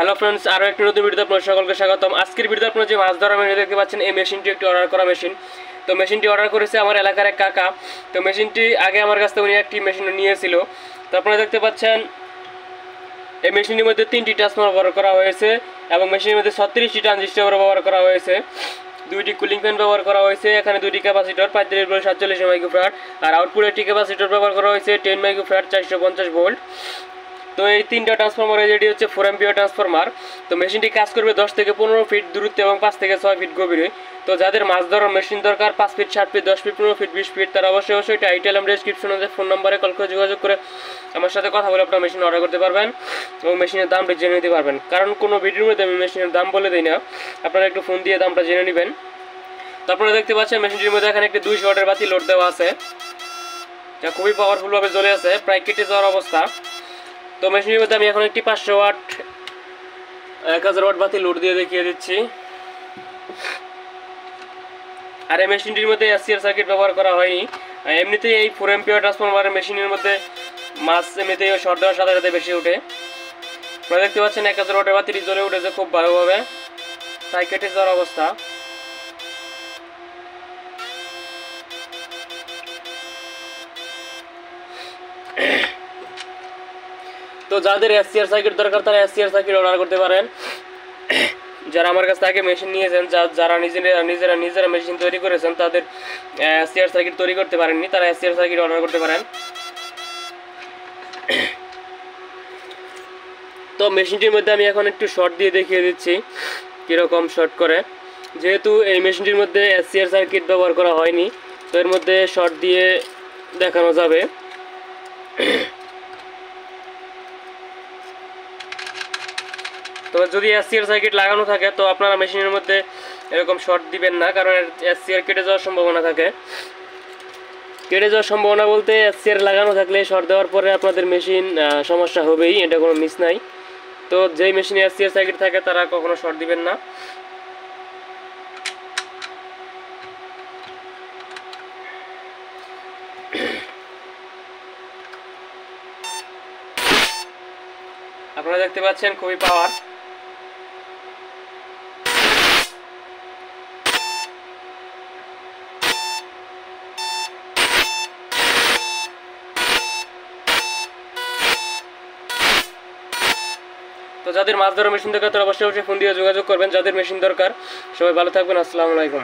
Hello friends, আরও একটি নতুন ভিডিওতে আপনাদের সকলকে স্বাগতম। আজকের ভিডিওতে আপনারা যে মাছ ধরা মেশিন দেখতে পাচ্ছেন, এই মেশিনটি একটি অর্ডার করা মেশিন। তো মেশিনটি অর্ডার করেছে আমার এলাকার এক কাকা। তো মেশিনটি আগে আমার কাছ থেকে উনি একটি মেশিন নিয়েছিল। তো আপনারা দেখতে পাচ্ছেন এই মেশিনের মধ্যে 3টি ট্রান্সফর্মার ব্যবহার করা হয়েছে এবং মেশিনের মধ্যে 36টি ট্রানজিস্টর ব্যবহার করা হয়েছে, 2টি কুলিং ফ্যান ব্যবহার করা হয়েছে, এখানে 2টি ক্যাপাসিটর 35/47 মাইক্রোফ্যারাড আর আউটপুটে একটি ক্যাপাসিটর ব্যবহার করা হয়েছে 10 মাইক্রোফ্যারাড 450 ভোল্ট। তো এই 3টা ট্রান্সফরমার, যেটি হচ্ছে 4 অ্যাম্পিয়ার ট্রান্সফরমার। তো মেশিনটি কাজ করবে 10 থেকে 15 ফিট দূরত্বে এবং 5 থেকে 6 ফিট গভীরে। তো যাদের মাছ ধরার মেশিন দরকার 5 feet, 7 feet, 10 feet, 15 feet, 20 feet, তারা অবশ্যই টাইটেল এবং ডেসক্রিপশনে ফোন নম্বরে কল করে যোগাযোগ করে আমার সাথে কথা বলে আপনার মেশিন অর্ডার করতে পারবেন এবং মেশিনের দামটা জেনে নিতে পারবেন। কারণ কোনো ভিডিওর মধ্যে আমি মেশিনের দাম বলে দিই না, আপনারা একটু ফোন দিয়ে দামটা জেনে নেবেন। তো আপনারা দেখতে পাচ্ছেন মেশিনটির মধ্যে এখানে একটি 200 ওয়াটের বাতি লোড দেওয়া আছে, যা খুবই পাওয়ারফুলভাবে জ্বলে আছে, প্রায় কেটে যাওয়ার অবস্থা। তো মেশিনের মধ্যে আমি এখন একটি 500 ওয়াট 1000 ওয়াট বাতি লোড দিয়ে দেখিয়ে দিচ্ছি। আর এই মেশিনটির মধ্যে এসসিআর সার্কিট ব্যবহার করা হয়নি। এমনিতেই এই 4 অ্যাম্পিয়ার ট্রান্সফরমারের মেশিনের মধ্যে মাছ এমনিতেই শর্ট দেওয়ার সাথে সাথে বেশি ওঠে। আপনারা দেখতে পাচ্ছেন 1000 ওয়াটের বাতিটি জ্বলে উঠেছে খুব ভালোভাবে, তাই কেটে যাওয়ার অবস্থা। তো যাদের এসসিআর সার্কিট দরকার তারা এসসিআর সার্কিট অর্ডার করতে পারেন। যারা আমার কাছ থেকে মেশিন নিয়েছেন, যারা নিজেরা মেশিন তৈরি করেছেন, তাদের এসসিআর সার্কিট তৈরি করতে পারেননি, তারা এসসিআর সার্কিট অর্ডার করতে পারেন। তো মেশিনটির মধ্যে আমি এখন একটু শর্ট দিয়ে দেখিয়ে দিচ্ছি কীরকম শর্ট করে। যেহেতু এই মেশিনটির মধ্যে এসসিআর সার্কিট ব্যবহার করা হয়নি, তো এর মধ্যে শর্ট দিয়ে দেখানো যাবে। তো যদি এসসিআর সার্কিট লাগানো থাকে তো আপনারা মেশিনের মধ্যে এরকম শর্ট দিবেন না, কারণ এসসিআর কেটে যাওয়ার সম্ভাবনা থাকে। কেটে যাওয়ার সম্ভাবনা বলতে এসসিআর লাগানো থাকলে শর্ট দেওয়ার পরে আপনাদের মেশিন সমস্যা হবেই, এটা কোনো মিস নাই। তো যেই মেশিনে এসসিআর সার্কিট থাকে তারা কখনো শর্ট দিবেন না। আপনারা দেখতে পাচ্ছেন খুবই পাওয়ার। তো যাদের মাছ ধরার মেশিন দরকার তারা অবশ্যই ফোন দিয়ে যোগাযোগ করবেন। যাদের মেশিন দরকার সবাই ভালো থাকবেন। আসসালামু আলাইকুম।